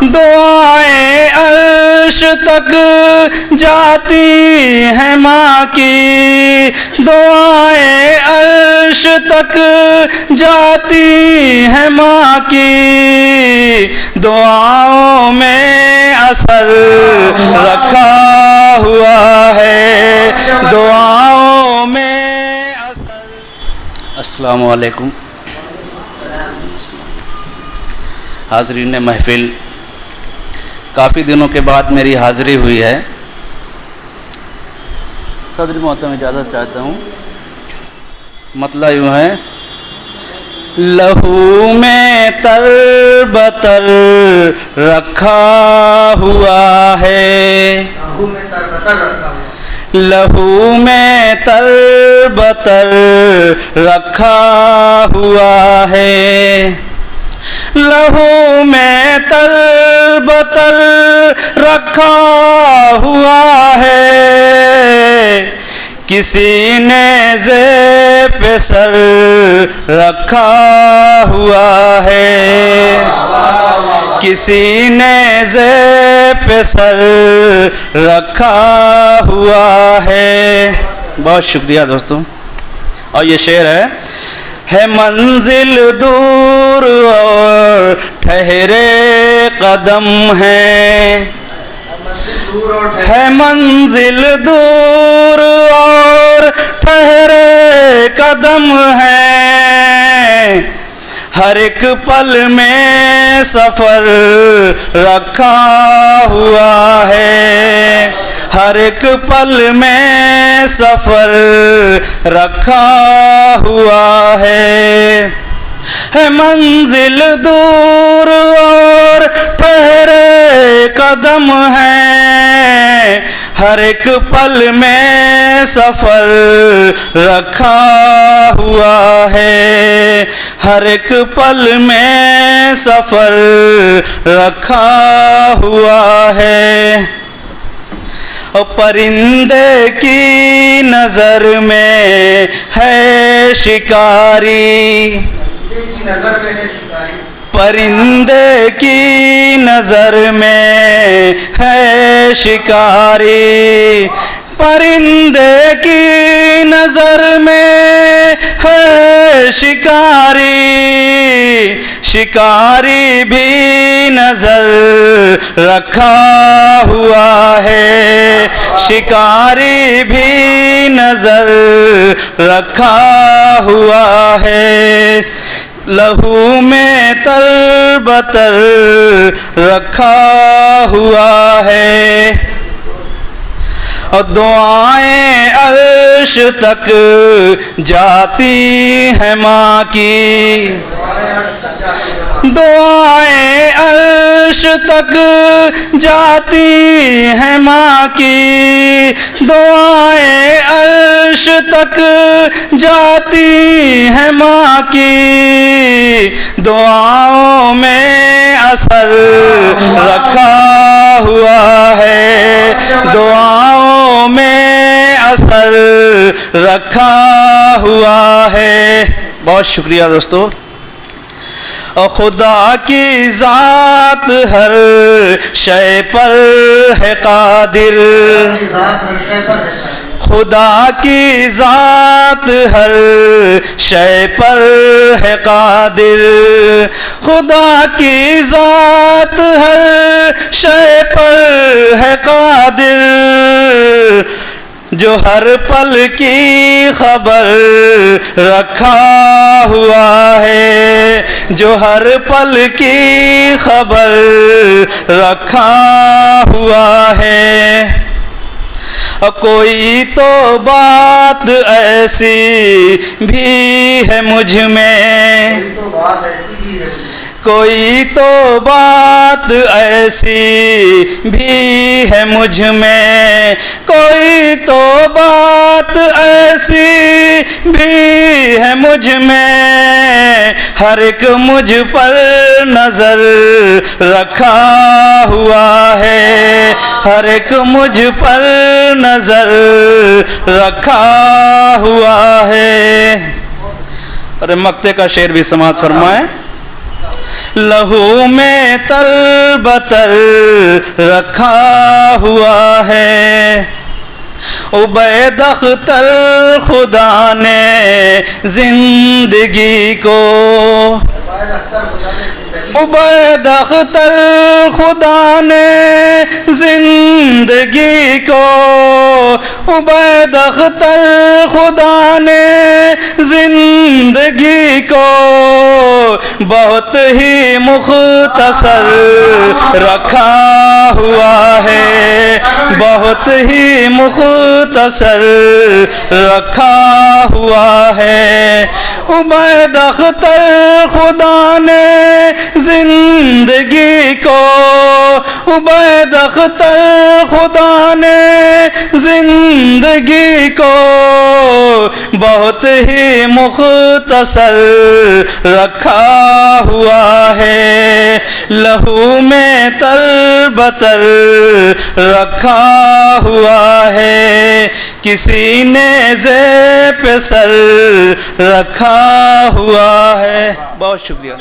दुआएं अर्श तक जाती हैं माँ की, दुआएं अर्श तक जाती हैं माँ की, दुआओं में असर रखा हुआ है, दुआओं में असर। अस्सलामु अलैकुम। हाज़रीन महफिल, काफ़ी दिनों के बाद मेरी हाज़िरी हुई है। सदर मोहतरम इजाज़त चाहता हूँ। मतलब यूँ है, लहू में तरबतर रखा हुआ है, लहू में तरबतर रखा हुआ है, लहू में तरबतर रखा हुआ है, किसी ने ज़े पे सर रखा हुआ है, किसी ने ज़े पे सर रखा हुआ है। बहुत शुक्रिया दोस्तों। और ये शेर है मंजिल दूर और ठहरे कदम है मंजिल दूर और ठहरे कदम है, हर एक पल में सफ़र रखा हुआ है, हर एक पल में सफ़र रखा हुआ है मंजिल दूर और ठहरे कदम है, हर एक पल में सफ़र रखा हुआ है, हर एक पल में सफ़र रखा हुआ है। और परिंदे की नज़र में है शिकारी, परिंदे की नज़र में है शिकारी, परिंदे की नज़र में है शिकारी, शिकारी भी नज़र रखा हुआ है, शिकारी भी नज़र रखा हुआ है, लहू में तरबतर रखा हुआ है। और दुआएं अर्श तक जाती हैं माँ की, दुआएं अर्श तक जाती हैं माँ की, दुआएं अर्श तक जाती हैं माँ की, दुआओं में असर रखा हुआ है, दुआओं में असर रखा हुआ है। बहुत शुक्रिया दोस्तों। और खुदा की ज़ात हर शय पर है कादिर, खुदा की ज़ात हर शय पर है कादिर, खुदा की ज़ात हर शय पर है कादिर, जो हर पल की खबर रखा हुआ है, जो हर पल की खबर रखा हुआ है। कोई तो बात ऐसी भी है मुझ में, कोई तो बात ऐसी भी है मुझ में, कोई तो बात ऐसी भी है मुझ में, हर एक मुझ पर नजर रखा हुआ है, हर एक मुझ पर नजर रखा हुआ है। अरे मक्ते का शेर भी समात फरमाए। लहू में तरबतर रखा हुआ है। उबैद अख्तर खुदा ने जिंदगी को, उबैद अख्तर खुदा ने जिंदगी को, उबैद अख्तर खुदा ने जिंदगी को बहुत ही मुख्तसर रखा हुआ है, बहुत ही मुख्तसर रखा हुआ है। उबैद अख्तर खुदा ने जिंदगी को, उबैद अख्तर खुदा ने जिंदगी को बहुत ही मुख्तसर रखा हुआ है। लहू में तरबतर रखा हुआ है, किसी ने ज़े पे सर रखा हुआ है। बहुत शुक्रिया।